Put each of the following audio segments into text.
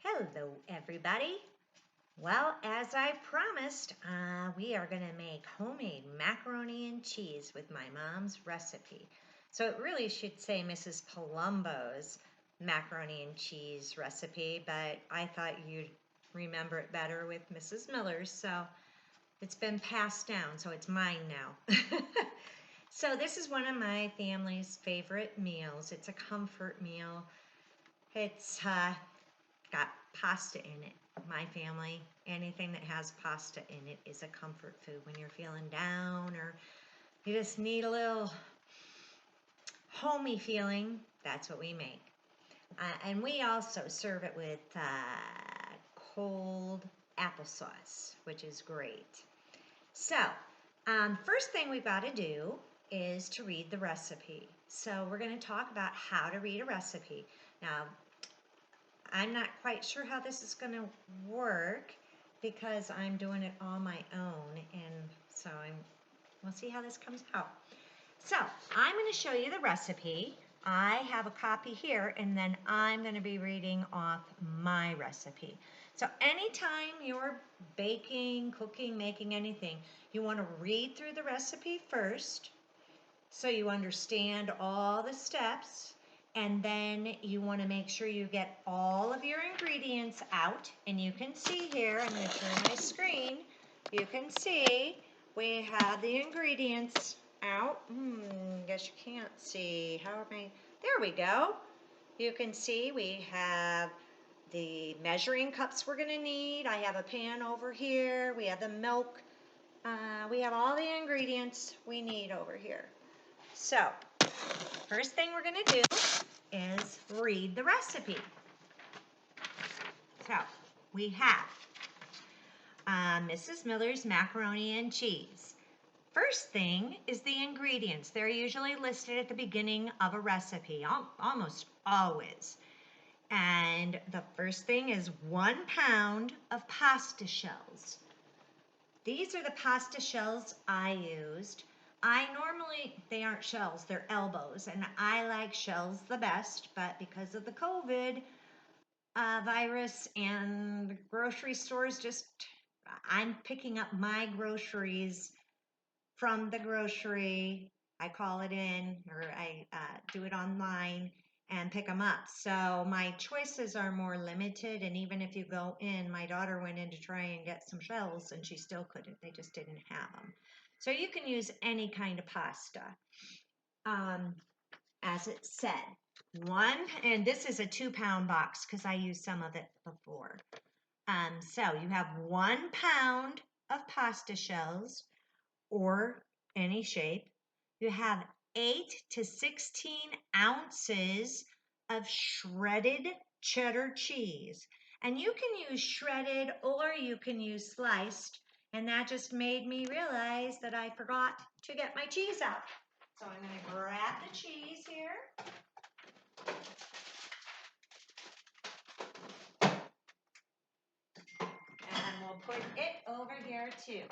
Hello, everybody. Well, as I promised, we are going to make homemade macaroni and cheese with my mom's recipe. So it really should say Mrs. Palumbo's macaroni and cheese recipe, but I thought you'd remember it better with Mrs. Miller's, so it's been passed down, so it's mine now. So this is one of my family's favorite meals. It's a comfort meal. It's got pasta in it. My family, anything that has pasta in it is a comfort food when you're feeling down or you just need a little homey feeling. That's what we make. And we also serve it with cold applesauce, which is great. So, first thing we've got to do is to read the recipe. So we're going to talk about how to read a recipe. Now, I'm not quite sure how this is going to work because I'm doing it on my own, and so we'll see how this comes out. So I'm going to show you the recipe. I have a copy here, and then I'm going to be reading off my recipe. So anytime you're baking, cooking, making anything, you want to read through the recipe first so you understand all the steps. And then you want to make sure you get all of your ingredients out. And you can see here, I'm going to turn my screen. You can see we have the ingredients out. Guess you can't see. How am I? There we go. You can see we have the measuring cups we're going to need. I have a pan over here. We have the milk. We have all the ingredients we need over here. So, first thing we're going to do is read the recipe. So we have Mrs. Miller's macaroni and cheese. First thing is the ingredients. They're usually listed at the beginning of a recipe, almost always. And the first thing is 1 pound of pasta shells. These are the pasta shells I used. They aren't shells, they're elbows, and I like shells the best, but because of the COVID virus and the grocery stores, I'm picking up my groceries from the grocery. I call it in, or I do it online and pick them up. So my choices are more limited, and even if you go in, my daughter went in to try and get some shells, and she still couldn't. They just didn't have them. So you can use any kind of pasta. As it said, and this is a 2-pound box because I used some of it before. So you have 1 pound of pasta shells or any shape. You have 8 to 16 ounces of shredded cheddar cheese. And you can use shredded or you can use sliced. And that just made me realize that I forgot to get my cheese out. So I'm going to grab the cheese here. And we'll put it over here too.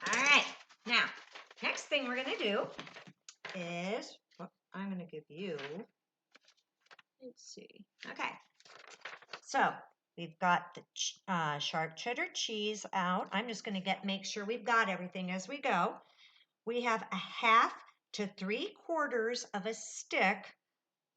All right, now, next thing we're going to do is, I'm going to give you, let's see, okay. So we've got the sharp cheddar cheese out. I'm just going to make sure we've got everything as we go. We have 1/2 to 3/4 of a stick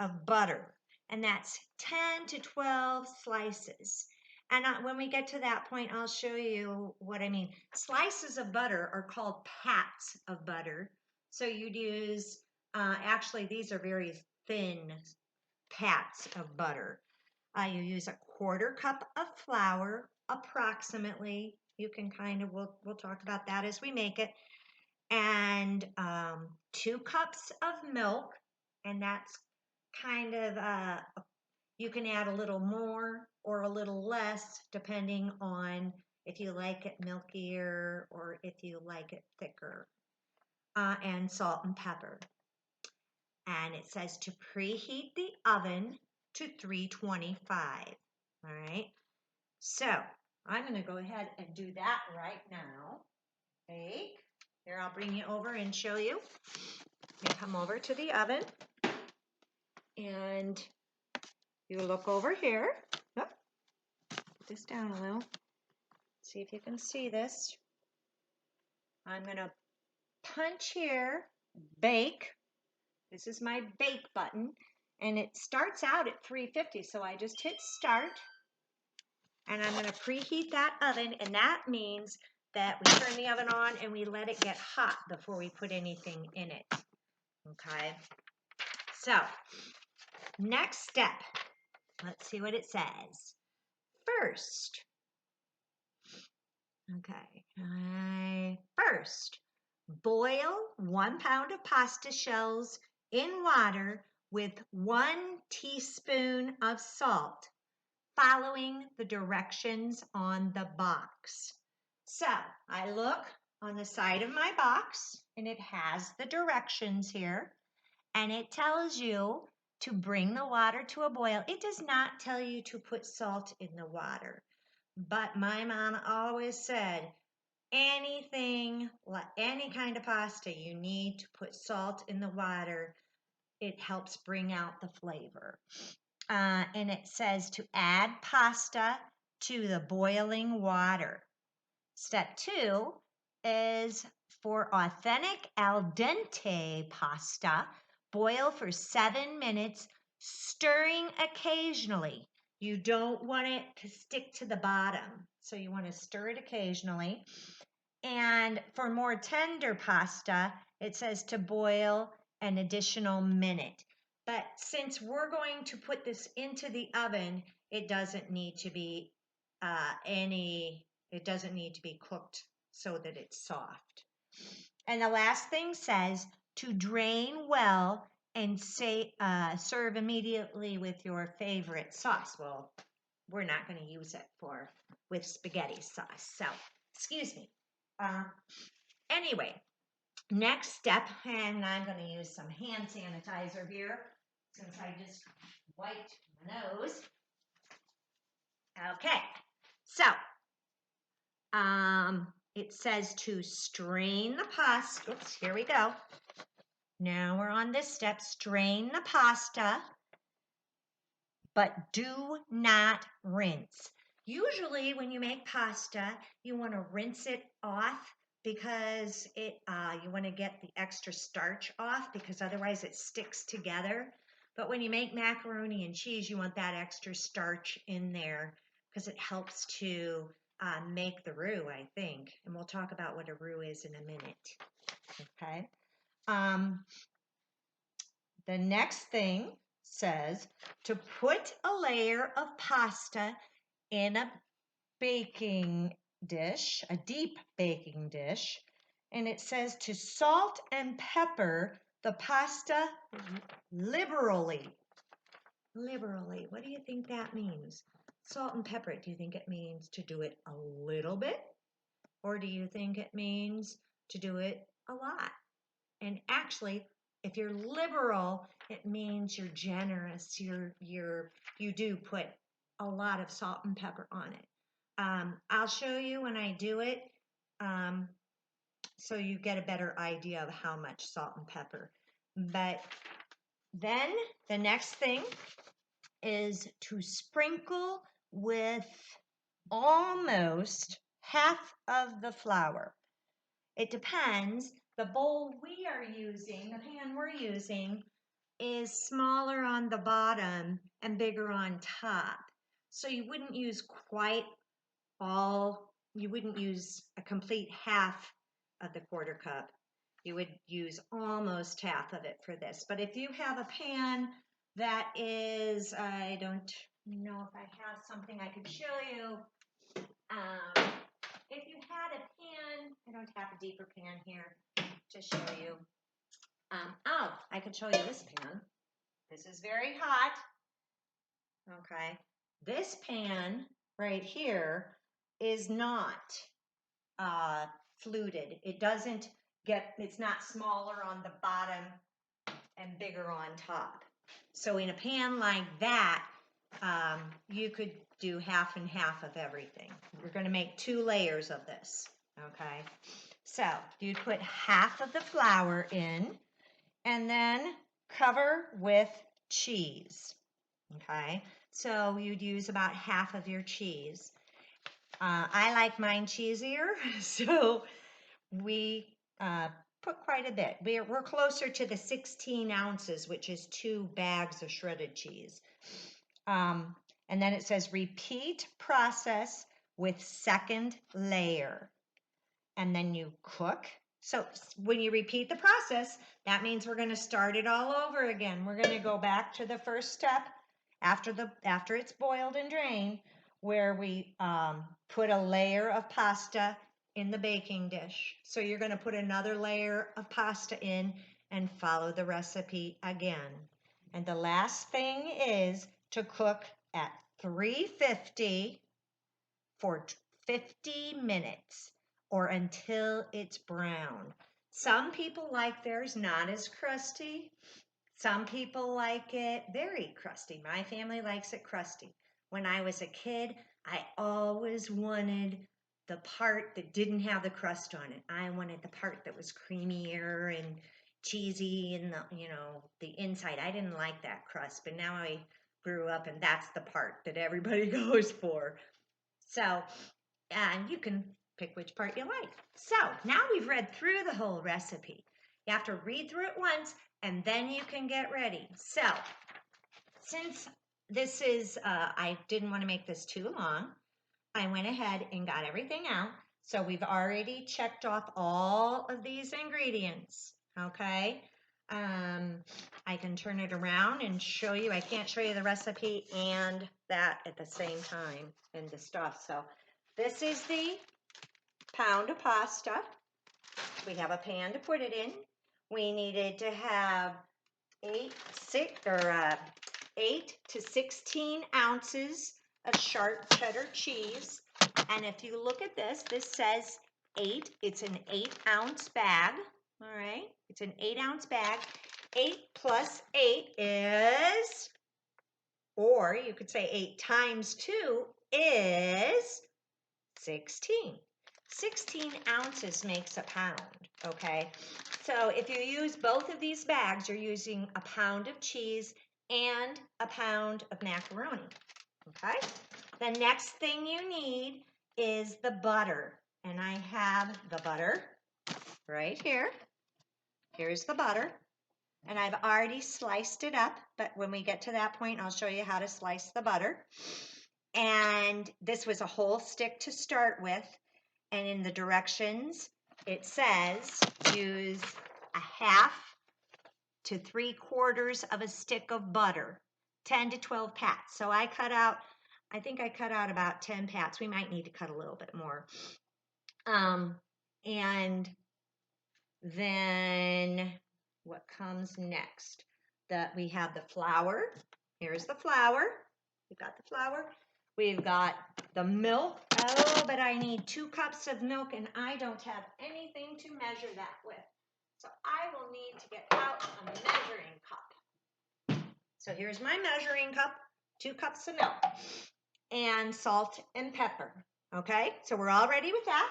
of butter, and that's 10 to 12 slices. And when we get to that point, I'll show you what I mean. Slices of butter are called pats of butter. So you'd use, actually these are very thin pats of butter. You use 1/4 cup of flour, approximately. You can we'll talk about that as we make it. And 2 cups of milk, and that's you can add a little more or a little less depending on if you like it milkier or if you like it thicker. And salt and pepper. And it says to preheat the oven to 325. All right. So I'm going to go ahead and do that right now. Bake. Here, I'll bring you over and show you. You come over to the oven. And you look over here. Oh, put this down a little. See if you can see this. I'm going to punch here, bake. This is my bake button. And it starts out at 350, so I just hit start. And I'm going to preheat that oven, and that means that we turn the oven on and we let it get hot before we put anything in it. Okay? So, next step. Let's see what it says. First, first, boil 1 pound of pasta shells in water with 1 teaspoon of salt, following the directions on the box. So I look on the side of my box and it has the directions here, and it tells you to bring the water to a boil. It does not tell you to put salt in the water, but my mom always said anything, any kind of pasta, you need to put salt in the water. It helps bring out the flavor. And it says to add pasta to the boiling water. Step 2 is for authentic al dente pasta, boil for 7 minutes, stirring occasionally. You don't want it to stick to the bottom, so you want to stir it occasionally. And for more tender pasta, it says to boil an additional minute. But since we're going to put this into the oven, it doesn't need to be it doesn't need to be cooked so that it's soft. And the last thing says to drain well and serve immediately with your favorite sauce. Well, we're not going to use it with spaghetti sauce. So, excuse me. Anyway, next step, and I'm going to use some hand sanitizer here since I just wiped my nose. Okay, so it says to strain the pasta. Oops, here we go. Now we're on this step. Strain the pasta, but do not rinse. Usually when you make pasta, you want to rinse it off because you want to get the extra starch off, because otherwise it sticks together. But when you make macaroni and cheese, you want that extra starch in there because it helps to make the roux, I think. And we'll talk about what a roux is in a minute. Okay. The next thing says to put a layer of pasta in a baking dish, a deep baking dish, and it says to salt and pepper the pasta liberally. Liberally, what do you think that means? Salt and pepper, do you think it means to do it a little bit? Or do you think it means to do it a lot? And actually, if you're liberal, it means you're generous. You do put a lot of salt and pepper on it. I'll show you when I do it, so you get a better idea of how much salt and pepper. But then the next thing is to sprinkle with almost half of the flour. It depends. The bowl we are using, the pan we're using, is smaller on the bottom and bigger on top. So you wouldn't use you wouldn't use a complete half of the 1/4 cup. You would use almost half of it for this. But if you have a pan that is, I don't know if I have something I could show you. If you had a pan, I don't have a deeper pan here to show you. I could show you this pan. This is very hot. Okay. This pan right here is not fluted. It's not smaller on the bottom and bigger on top. So in a pan like that, you could do half and half of everything. We're going to make 2 layers of this. Okay. So you'd put half of the flour in and then cover with cheese. Okay, so you'd use about half of your cheese. I like mine cheesier, so we put quite a bit. We're closer to the 16 ounces, which is 2 bags of shredded cheese. And then it says repeat process with second layer. And then you cook. So when you repeat the process, that means we're going to start it all over again. We're going to go back to the first step after it's boiled and drained, where we put a layer of pasta in the baking dish. So you're going to put another layer of pasta in and follow the recipe again. And the last thing is to cook at 350 for 50 minutes or until it's brown. Some people like theirs not as crusty. Some people like it very crusty. My family likes it crusty. When I was a kid, I always wanted the part that didn't have the crust on it. I wanted the part that was creamier and cheesy and the inside. I didn't like that crust, but now I grew up and that's the part that everybody goes for. So, and you can pick which part you like. So now we've read through the whole recipe. You have to read through it once and then you can get ready. So since this is, I didn't want to make this too long, I went ahead and got everything out. So we've already checked off all of these ingredients, okay? I can turn it around and show you. I can't show you the recipe and that at the same time and the stuff. So this is the pound of pasta. We have a pan to put it in. We needed to have 8 to 16 ounces of sharp cheddar cheese. And if you look at this, this says 8. It's an 8-ounce bag. All right, it's an 8-ounce bag. 8 plus 8 is, or you could say 8 times 2 is 16. 16 ounces makes a pound, okay? So if you use both of these bags, you're using a pound of cheese and a pound of macaroni, okay? The next thing you need is the butter, and I have the butter right here. Here's the butter, and I've already sliced it up, but when we get to that point, I'll show you how to slice the butter. And this was a whole stick to start with. And in the directions, it says use a 1/2 to 3/4 of a stick of butter, 10 to 12 pats. So I think I cut out about 10 pats. We might need to cut a little bit more. And then what comes next? We have the flour. Here's the flour. We've got the flour. We've got the milk. Oh, but I need 2 cups of milk and I don't have anything to measure that with. So I will need to get out a measuring cup. So here's my measuring cup, 2 cups of milk, and salt and pepper. Okay, so we're all ready with that.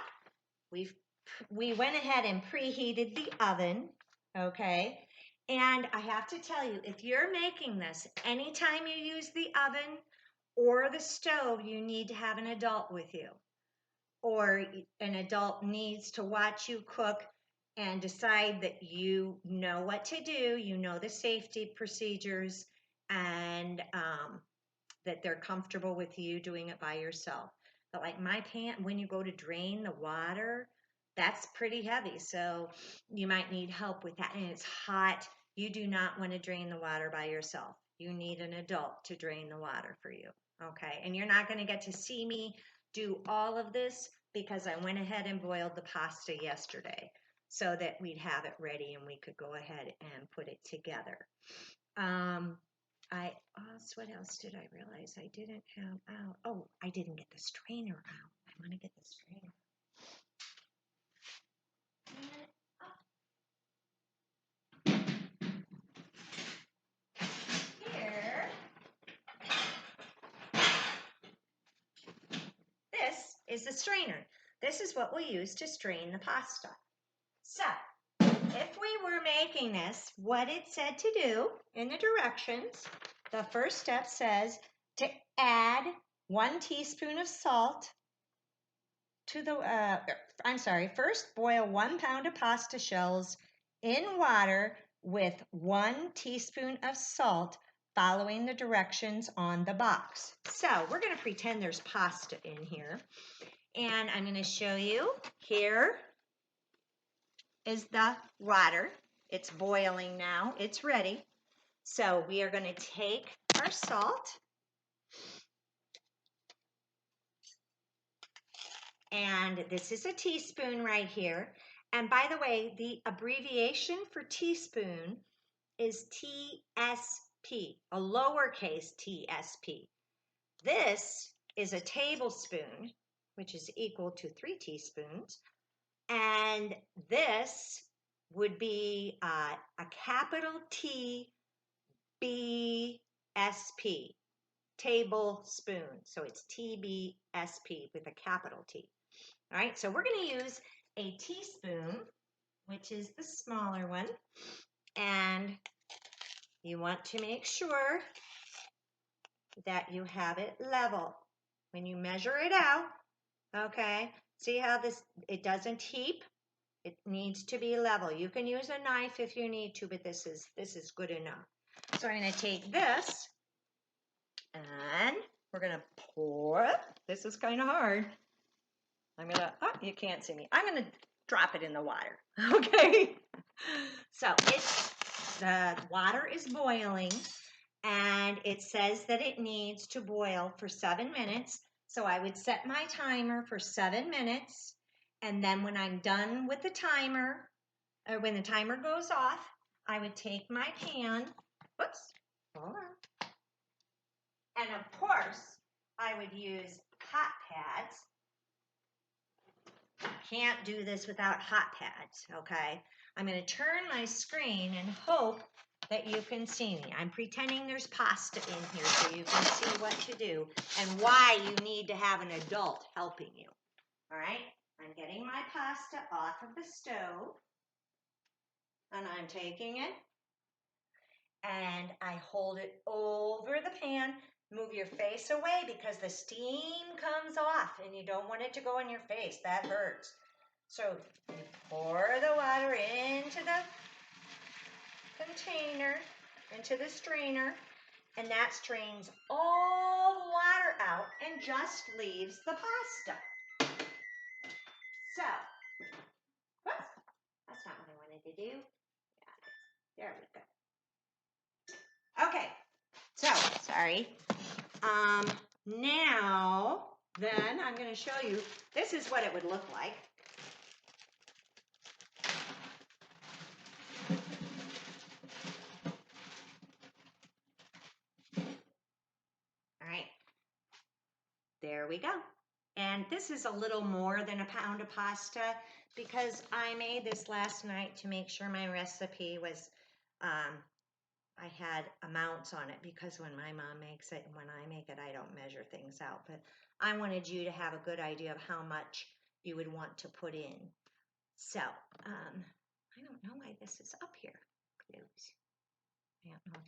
We went ahead and preheated the oven, okay? And I have to tell you, if you're making this, anytime you use the oven or the stove, you need to have an adult with you. Or an adult needs to watch you cook and decide that you know what to do, you know the safety procedures, and that they're comfortable with you doing it by yourself. But like my pan, when you go to drain the water, that's pretty heavy. So you might need help with that. And it's hot. You do not want to drain the water by yourself. You need an adult to drain the water for you. Okay. And you're not going to get to see me do all of this because I went ahead and boiled the pasta yesterday so that we'd have it ready and we could go ahead and put it together. What else did I realize I didn't have out? Oh, I didn't get the strainer out. I want to get the strainer. Here, this is the strainer. This is what we'll use to strain the pasta. So, if we were making this, what it said to do in the directions, the first step says to add 1 teaspoon of salt to the, first boil 1 pound of pasta shells in water with 1 teaspoon of salt, following the directions on the box. So we're going to pretend there's pasta in here. And I'm going to show you. Here is the water. It's boiling now. It's ready. So we are going to take our salt. And this is a teaspoon right here. And by the way, the abbreviation for teaspoon is TSP, a lowercase TSP. This is a tablespoon, which is equal to 3 teaspoons. And this would be a capital T B S P, tablespoon. So it's TBSP with a capital T. All right, so we're going to use a teaspoon, which is the smaller one. And you want to make sure that you have it level when you measure it out. Okay, see how it doesn't heap? It needs to be level. You can use a knife if you need to, but this is good enough. So I'm going to take this and we're going to pour it. This is kind of hard. You can't see me. I'm going to drop it in the water. Okay. So the water is boiling and it says that it needs to boil for 7 minutes. So I would set my timer for 7 minutes. And then when I'm done with the timer, or when the timer goes off, I would take my pan, hold on. And of course, I would use hot pads. Can't do this without hot pads, okay? I'm going to turn my screen and hope that you can see me. I'm pretending there's pasta in here so you can see what to do and why you need to have an adult helping you. All right? I'm getting my pasta off of the stove and I'm taking it and I hold it over the pan. Move your face away because the steam comes off and you don't want it to go in your face. That hurts. So you pour the water into the container, into the strainer, and that strains all the water out and just leaves the pasta. So, whoops, that's not what I wanted to do. There we go. Okay, so, sorry. Now, then I'm going to show you, this is what it would look like. All right, there we go. And this is a little more than a pound of pasta because I made this last night to make sure my recipe was, I had amounts on it because when my mom makes it and when I make it, I don't measure things out. But I wanted you to have a good idea of how much you would want to put in. So, I don't know why this is up here. Close. I don't know if you